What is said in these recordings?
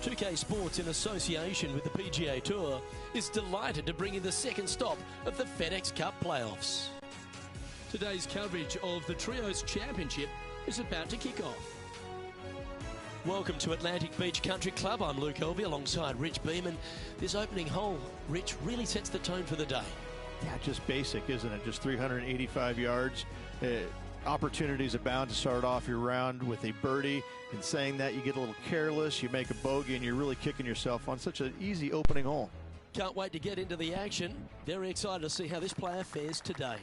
2K Sports, in association with the PGA Tour, is delighted to bring you the second stop of the FedEx Cup playoffs. Today's coverage of the Trios Championship is about to kick off. Welcome to Atlantic Beach Country Club. I'm Luke Elvey alongside Rich Beeman. This opening hole, Rich, really sets the tone for the day. Yeah, just basic, isn't it? Just 385 yards. Opportunities abound to start off your round with a birdie. In saying that, you get a little careless, you make a bogey, and you're really kicking yourself on such an easy opening hole. Can't wait to get into the action. Very excited to see how this player fares today.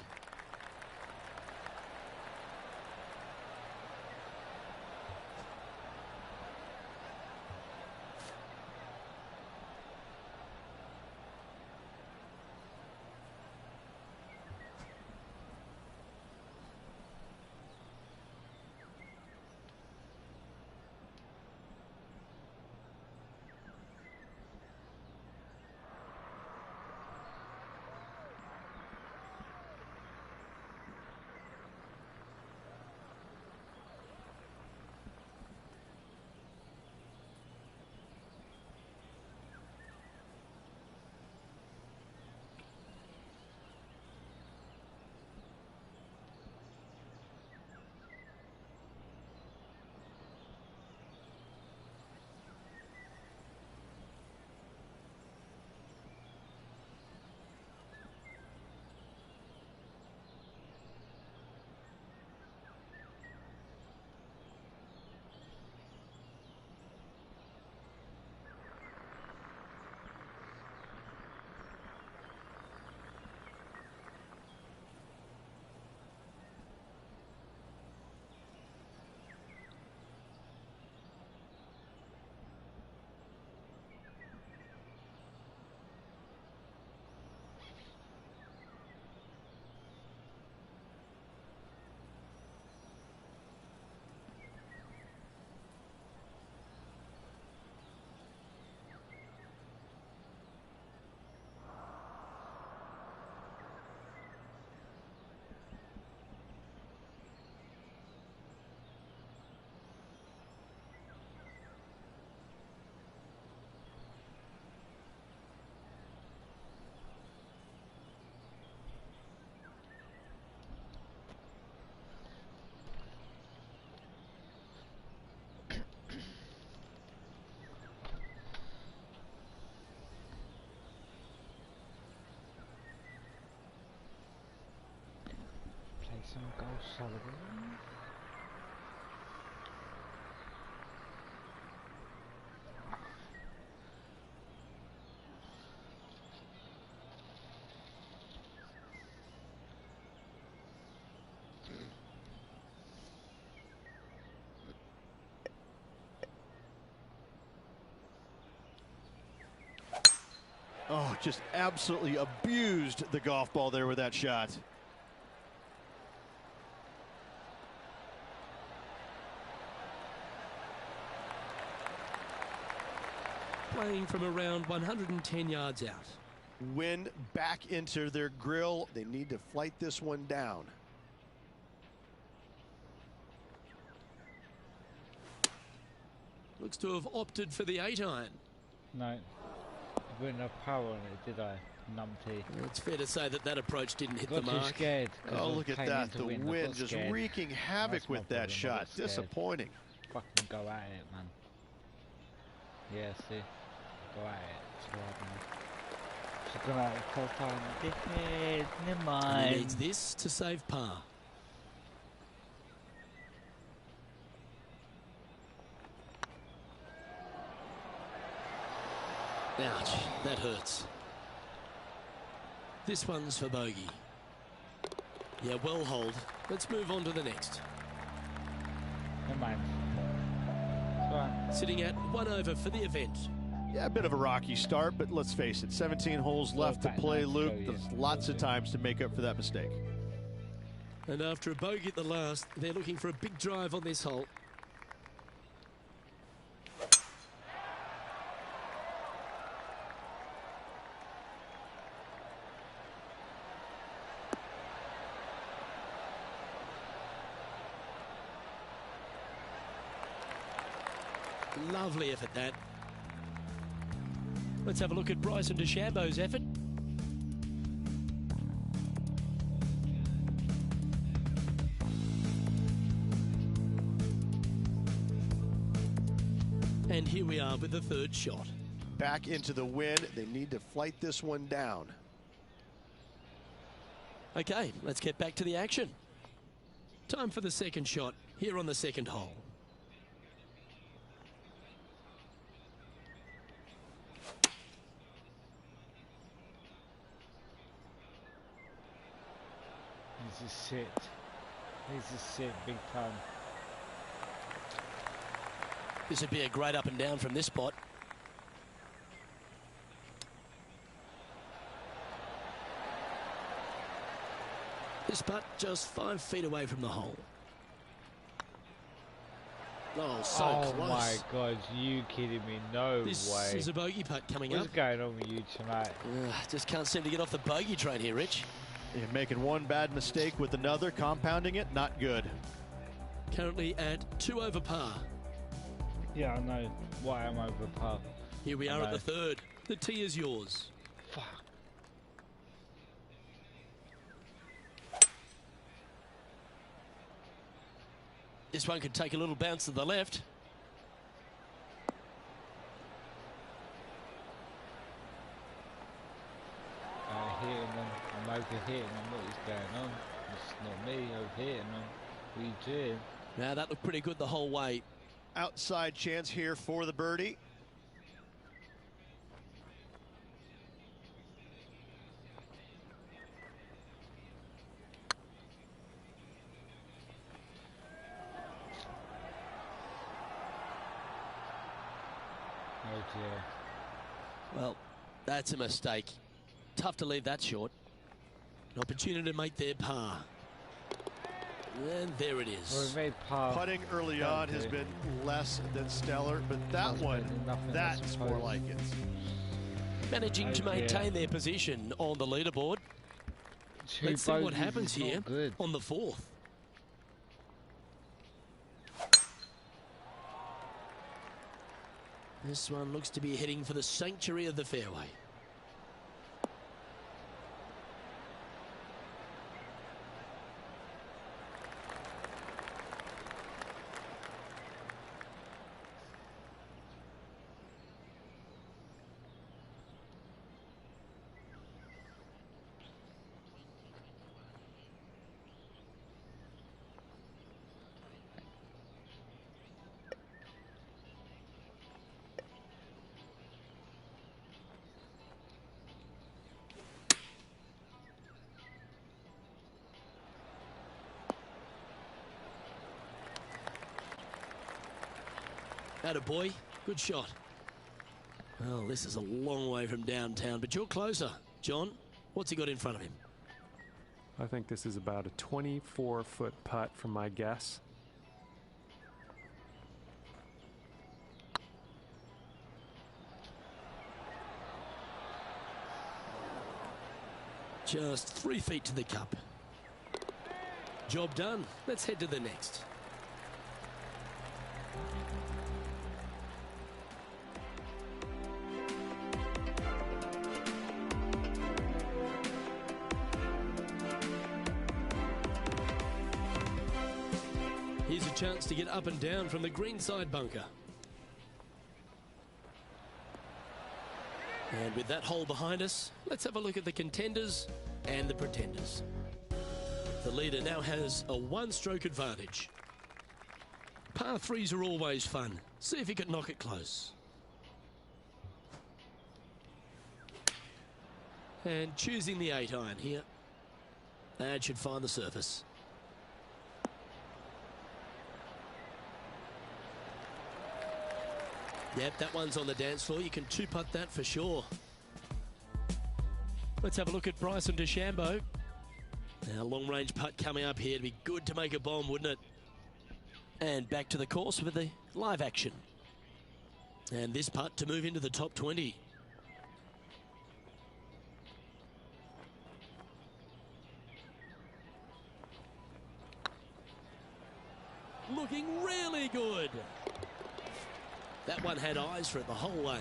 Some goal Sullivan. Oh, just absolutely abused the golf ball there with that shot. Playing from around 110 yards out. Wind back into their grill. They need to flight this one down. Looks to have opted for the 8-iron. No, I wouldn't have power on it, did I? Numpty. Well, it's fair to say that that approach didn't hit the Got too mark. scared. Oh, look at that. The wind just wreaking havoc with that shot. Disappointing. Fucking go at it, man. Yeah, see? Go at it. It's right, man. She's gonna have a tough time. Dickhead, never mind. And he needs this to save par. Ouch, that hurts. This one's for bogey. Yeah, well hold. Let's move on to the next. Never mind. It's fine. Sitting at 1 over for the event. Yeah, a bit of a rocky start, but let's face it, 17 holes left to play, Luke. There's lots of times to make up for that mistake. And after a bogey at the last, they're looking for a big drive on this hole. Lovely effort, that. Let's have a look at Bryson DeChambeau's effort. And here we are with the third shot. Back into the wind. They need to flight this one down. Okay, let's get back to the action. Time for the second shot here on the second hole. This is it. This is it, big time. This would be a great up and down from this spot. This putt just 5 feet away from the hole. Oh, so close. Oh my God, you kidding me? No way. This is a bogey putt coming up. What's going on with you tonight? Just can't seem to get off the bogey train here, Rich. You're making one bad mistake with another, compounding it, not good. Currently at 2 over par. Yeah, I know why I'm over par. Here we are at the third. The tee is yours. Fuck. This one could take a little bounce to the left. Hitting them. I'm overhitting them. What is going on? It's not me overhitting them. What are you doing? Now that looked pretty good the whole way. Outside chance here for the birdie. Oh dear. Well, that's a mistake. Tough to leave that short. An opportunity to make their par. And there it is. Putting early on has been less than stellar, but that one, that's more like it. Managing to maintain their position on the leaderboard. Let's see what happens here on the fourth. This one looks to be heading for the sanctuary of the fairway. Attaboy, good shot. Well, this is a long way from downtown, but you're closer. John, what's he got in front of him? I think this is about a 24-foot putt from my guess. Just 3 feet to the cup. Job done. Let's head to the next. Here's a chance to get up and down from the greenside bunker. And with that hole behind us, let's have a look at the contenders and the pretenders. The leader now has a one-stroke advantage. Par threes are always fun. See if he can knock it close. And choosing the 8-iron here. That should find the surface. Yep, that one's on the dance floor. You can two-putt that for sure. Let's have a look at Bryson DeChambeau. Now, long-range putt coming up here. It'd be good to make a bomb, wouldn't it? And back to the course with the live action. And this putt to move into the top 20. Looking really good. That one had eyes for it the whole way.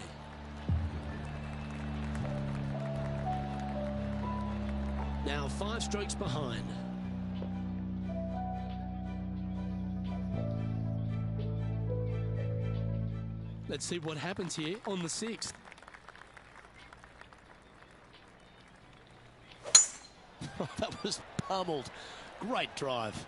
Now 5 strokes behind. Let's see what happens here on the 6th. That was pummeled. Great drive.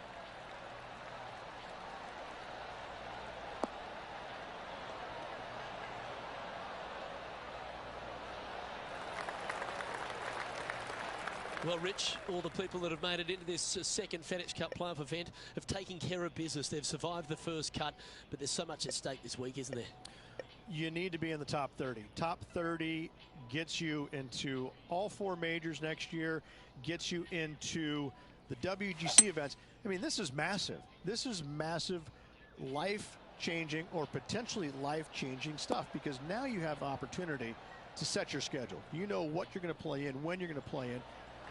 Well, Rich, all the people that have made it into this second FedEx Cup playoff event have taken care of business. They've survived the first cut, but there's so much at stake this week, isn't there? You need to be in the top 30. Top 30 gets you into all 4 majors next year, gets you into the WGC events. I mean, this is massive. This is massive, life-changing or potentially life-changing stuff, because now you have opportunity to set your schedule. You know what you're going to play in, when you're going to play in,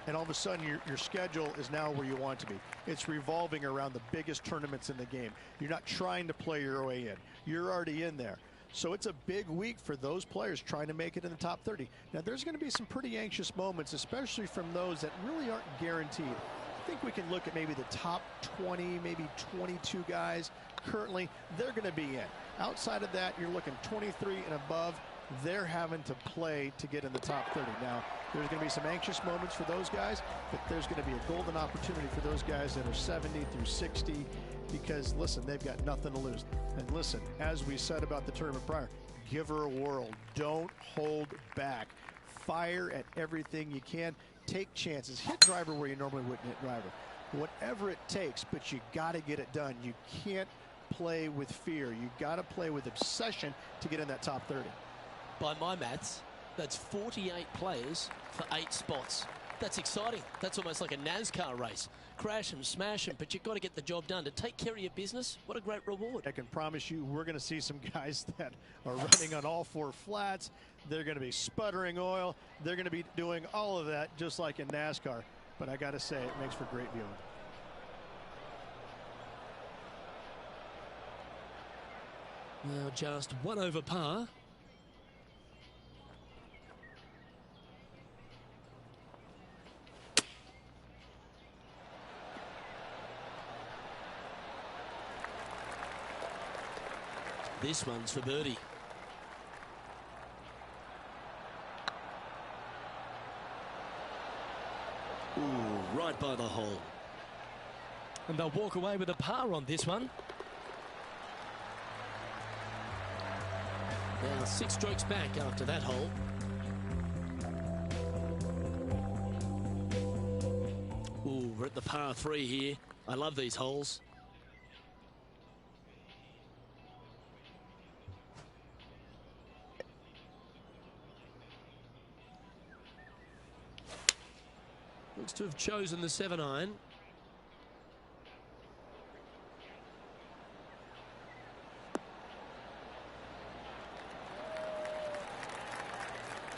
and all of a sudden your schedule is now where you want it to be. It's revolving around the biggest tournaments in the game. You're not trying to play your way in. You're already in there. So it's a big week for those players trying to make it in the top 30. Now, there's going to be some pretty anxious moments, especially from those that really aren't guaranteed. I think we can look at maybe the top 20, maybe 22 guys currently. They're going to be in. Outside of that, you're looking 23 and above. They're having to play to get in the top 30. Now, there's going to be some anxious moments for those guys, but there's going to be a golden opportunity for those guys that are 70 through 60, because, listen, they've got nothing to lose. And listen, as we said about the tournament prior, give her a whirl. Don't hold back. Fire at everything you can. Take chances. Hit driver where you normally wouldn't hit driver. Whatever it takes, but you got to get it done. You can't play with fear. You got to play with obsession to get in that top 30. By my maths, that's 48 players for 8 spots. That's exciting. That's almost like a NASCAR race. Crash them, smash them, but you've got to get the job done. To take care of your business, what a great reward. I can promise you we're going to see some guys that are running on all 4 flats. They're going to be sputtering oil. They're going to be doing all of that just like in NASCAR. But I got to say, it makes for great viewing. Now just 1 over par. This one's for birdie. Ooh, right by the hole. And they'll walk away with a par on this one. Now 6 strokes back after that hole. Ooh, we're at the par 3 here. I love these holes. Looks to have chosen the 7-iron.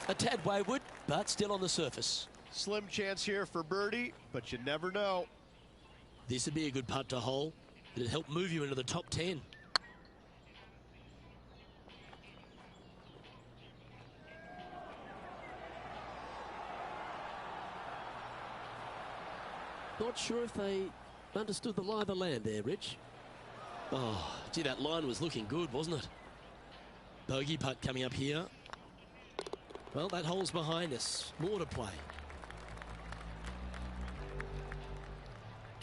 A tad wayward, but still on the surface. Slim chance here for birdie, but you never know. This would be a good putt to hole. It'd help move you into the top 10. Not sure if they understood the lie of the land there, Rich. Oh, gee, that line was looking good, wasn't it? Bogey putt coming up here. Well, that hole's behind us. More to play.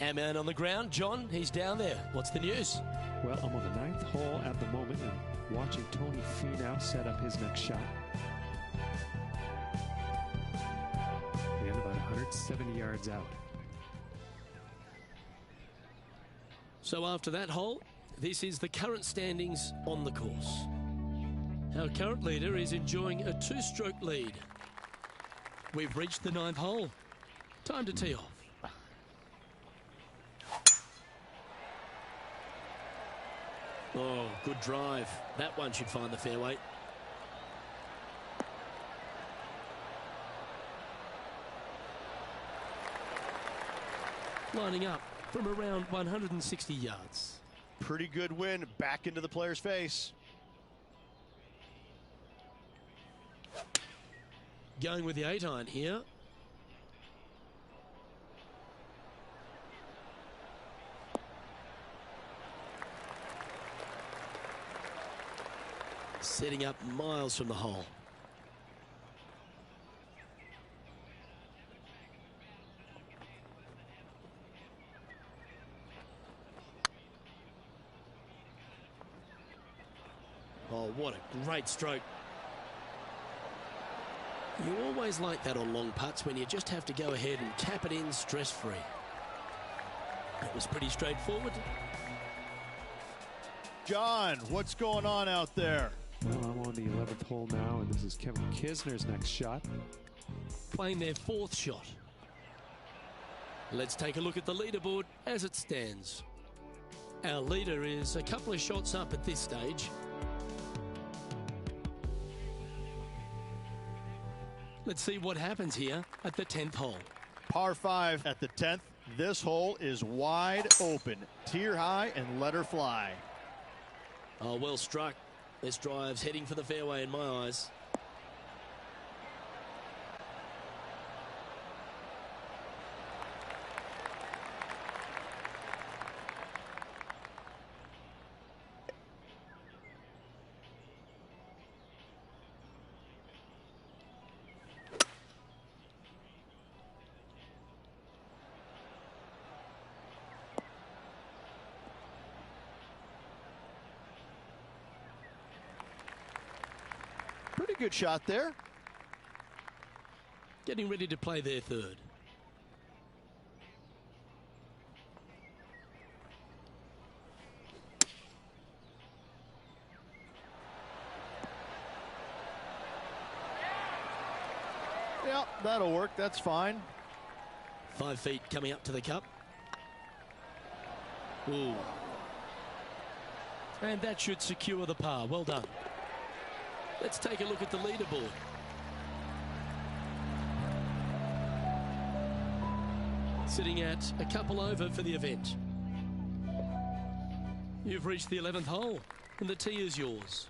Our man on the ground, John, he's down there. What's the news? Well, I'm on the 9th hole at the moment and watching Tony Finau set up his next shot. And about 170 yards out. So after that hole, this is the current standings on the course. Our current leader is enjoying a 2-stroke lead. We've reached the 9th hole. Time to tee off. Oh, good drive. That one should find the fairway. Lining up from around 160 yards. Pretty good win back into the player's face. Going with the 8-iron here. Setting up miles from the hole. Oh, what a great stroke. You always like that on long putts when you just have to go ahead and tap it in stress-free. It was pretty straightforward. John, what's going on out there? Well, I'm on the 11th hole now, and this is Kevin Kisner's next shot. Playing their fourth shot. Let's take a look at the leaderboard as it stands. Our leader is a couple of shots up at this stage. Let's see what happens here at the 10th hole. Par 5 at the 10th. This hole is wide open. Tier high and let her fly. Oh, well struck. This drive's heading for the fairway in my eyes. Pretty good shot there. Getting ready to play their third. Yep, that'll work. That's fine. 5 feet coming up to the cup. Ooh. And that should secure the par. Well done. Let's take a look at the leaderboard. Sitting at a couple over for the event. You've reached the 11th hole, and the tee is yours.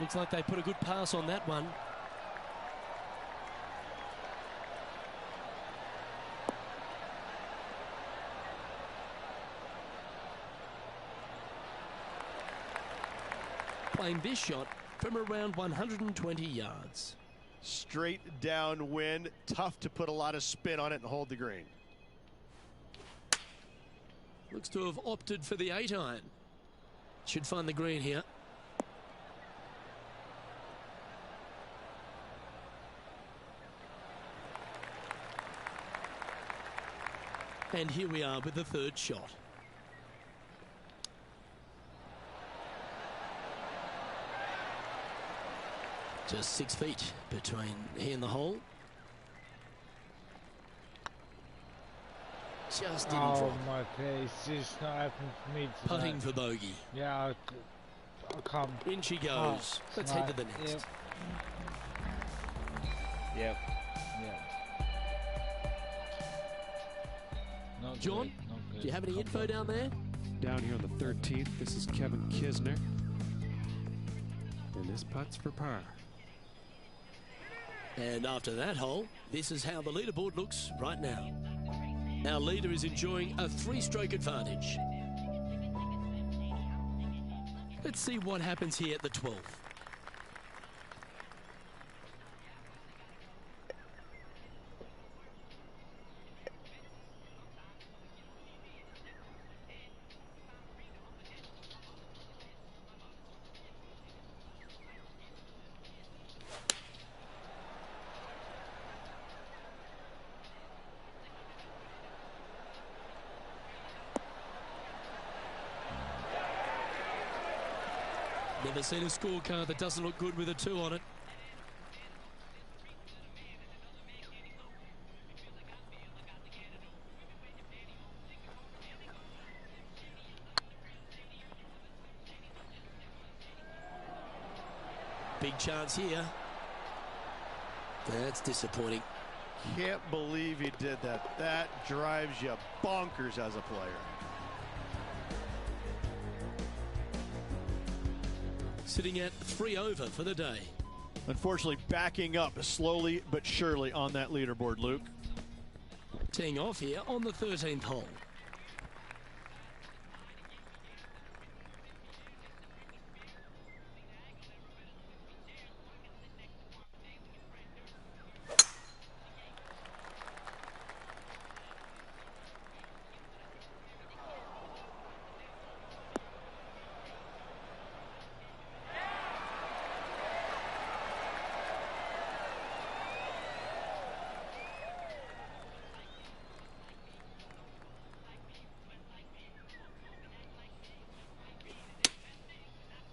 Looks like they put a good pass on that one. Playing this shot from around 120 yards. Straight downwind. Tough to put a lot of spin on it and hold the green. Looks to have opted for the 8-iron. Should find the green here. And here we are with the third shot. Just 6 feet between he and the hole. Just didn't drop. Oh my face, it's not happening for me tonight. Putting for bogey. Yeah, I can't. In she goes. Let's head to the next. Yep. Not John, good, not good. do you have any info down there? Down here on the 13th, this is Kevin Kisner. And this putt's for par. And after that hole, this is how the leaderboard looks right now. Our leader is enjoying a 3-stroke advantage. Let's see what happens here at the 12th. Never seen a scorecard that doesn't look good with a 2 on it. Big chance here. That's disappointing. Can't believe he did that. That drives you bonkers as a player. Sitting at 3 over for the day. Unfortunately, backing up slowly but surely on that leaderboard, Luke. Teeing off here on the 13th hole.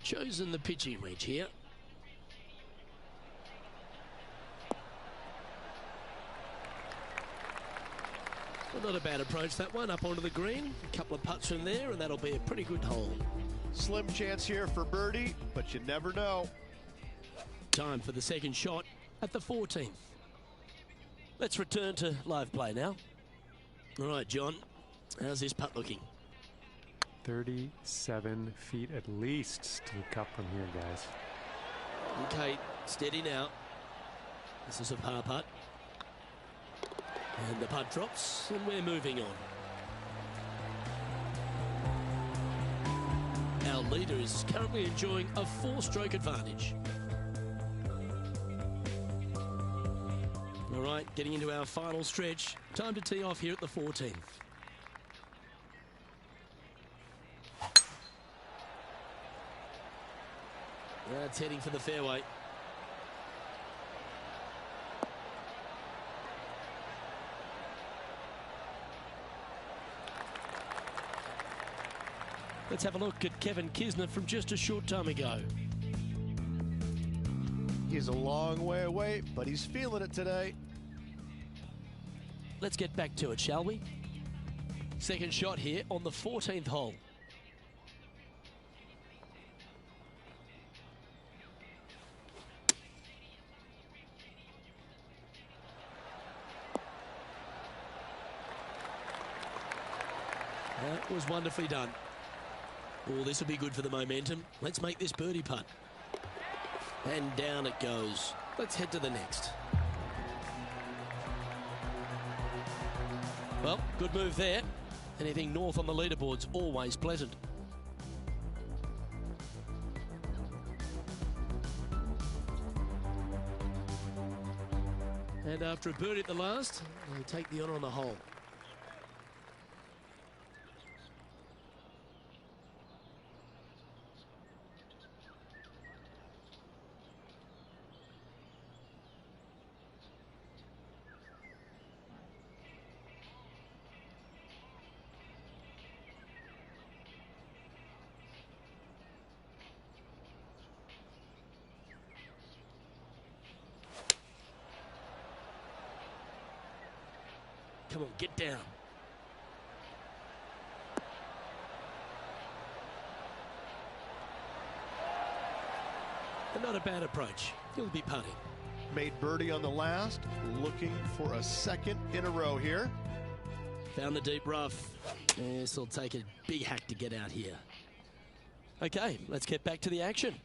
chosen the pitching wedge here. Well, not a bad approach, that one, up onto the green. A couple of putts from there, and that'll be a pretty good hole. Slim chance here for birdie, but you never know. Time for the second shot at the 14th. Let's return to live play now. All right, John, how's this putt looking? 37 feet at least to the cup from here, guys. Okay, steady now. This is a par putt. And the putt drops, and we're moving on. Our leader is currently enjoying a 4-stroke advantage. All right, getting into our final stretch. Time to tee off here at the 14th. That's heading for the fairway. Let's have a look at Kevin Kisner from just a short time ago. He's a long way away, but he's feeling it today. Let's get back to it, shall we? Second shot here on the 14th hole. That was wonderfully done. Oh, this will be good for the momentum. Let's make this birdie putt. And down it goes. Let's head to the next. Well, good move there. Anything north on the leaderboard's always pleasant. And after a birdie at the last, they take the honour on the hole. Come on, get down. And not a bad approach. He'll be putting. Made birdie on the last, looking for a second in a row here. Found the deep rough. This will take a big hack to get out here. Okay, let's get back to the action.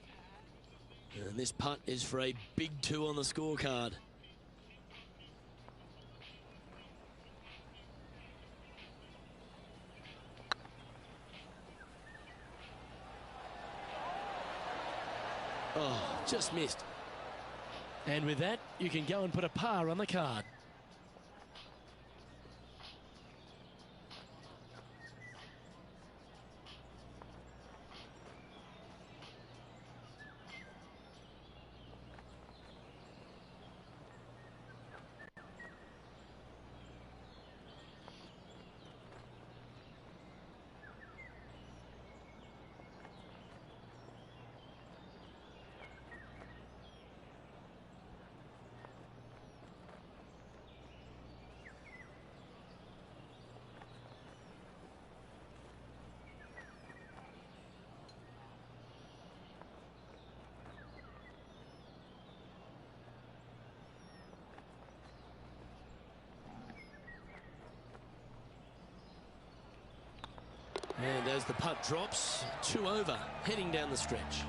And this putt is for a big 2 on the scorecard. Oh, just missed. And with that, you can go and put a par on the card. And as the putt drops, 2 over, heading down the stretch.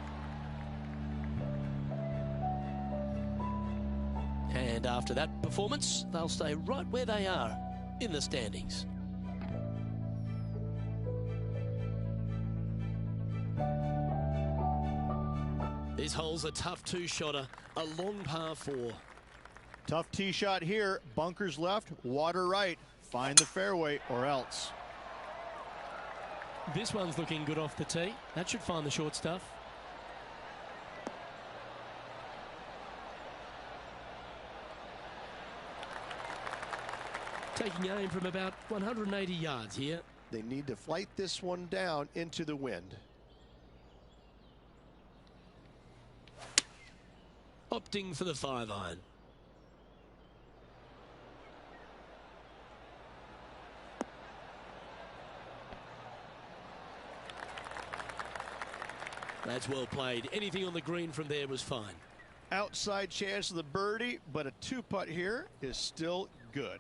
And after that performance, they'll stay right where they are in the standings. This hole's a tough 2-shotter, a long par 4. Tough tee shot here. Bunkers left, water right. Find the fairway or else. This one's looking good off the tee. That should find the short stuff. Taking aim from about 180 yards here. They need to flight this one down into the wind. opting for the 5-iron. That's well played. Anything on the green from there was fine. Outside chance of the birdie, but a 2-putt here is still good.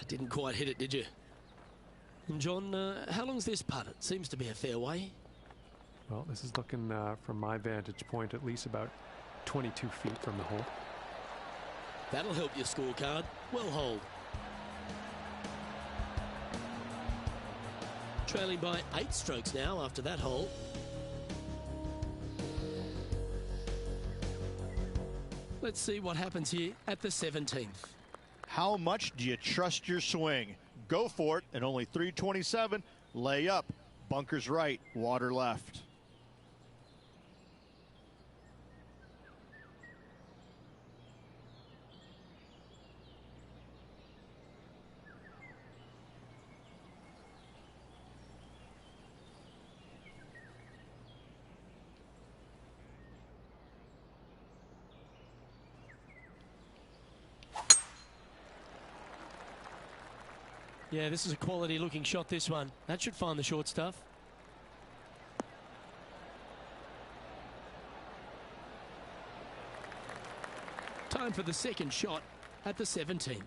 Didn't quite hit it, did you? And John, how long's this putt? It seems to be a fair way. Well, this is looking, from my vantage point, at least about 22 feet from the hole. That'll help your scorecard. Well holed. Trailing by 8 strokes now after that hole. Let's see what happens here at the 17th. How much do you trust your swing? Go for it, and only 327. Lay up. Bunkers right, water left. Yeah, this is a quality looking shot, this one. That should find the short stuff. Time for the second shot at the 17th.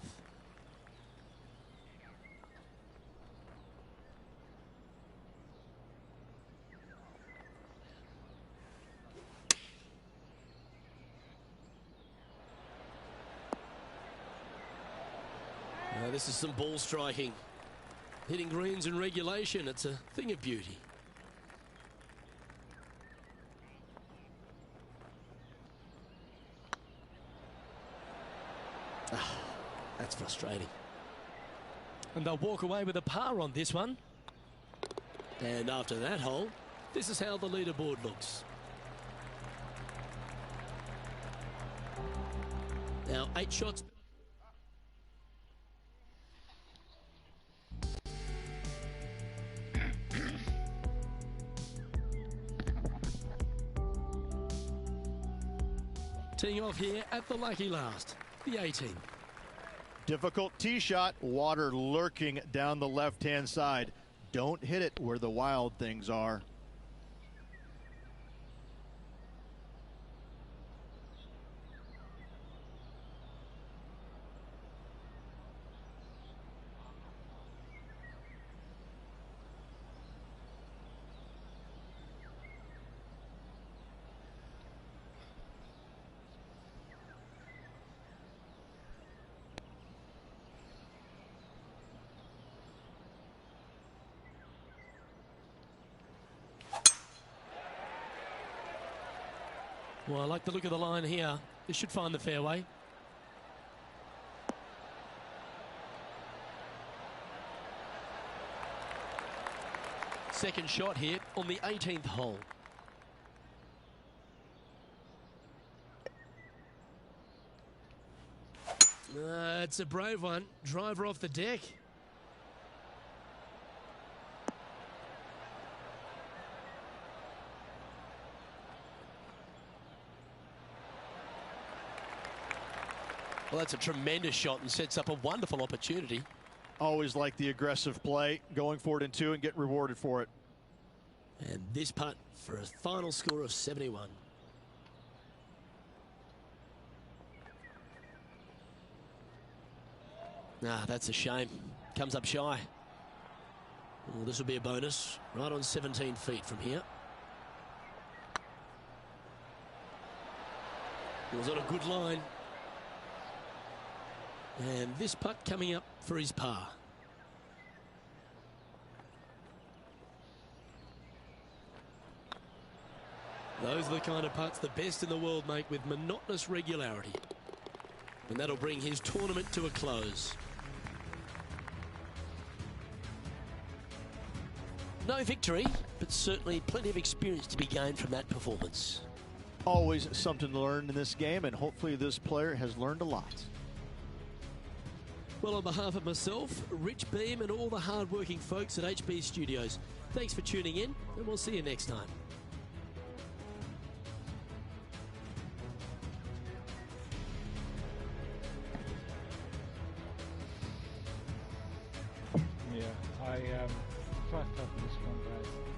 This is some ball striking. Hitting greens in regulation, it's a thing of beauty. That's frustrating. And they'll walk away with a par on this one. And after that hole, this is how the leaderboard looks. Now 8 shots. Teeing off here at the lucky last, the 18th. Difficult tee shot, water lurking down the left-hand side. Don't hit it where the wild things are. Well, I like the look of the line here. This should find the fairway. Second shot here on the 18th hole. It's a brave one. Driver off the deck. Well, that's a tremendous shot and sets up a wonderful opportunity. Always like the aggressive play, going for it in 2 and get rewarded for it. And this putt for a final score of 71. That's a shame. Comes up shy. Well, this will be a bonus. Right on 17 feet from here. It was on a good line. And this putt coming up for his par. Those are the kind of putts the best in the world make with monotonous regularity. And that'll bring his tournament to a close. No victory, but certainly plenty of experience to be gained from that performance. Always something to learn in this game, and hopefully this player has learned a lot. Well, on behalf of myself, Rich Beam, and all the hard-working folks at HP Studios, thanks for tuning in, and we'll see you next time. Yeah, I first half of this one, guys.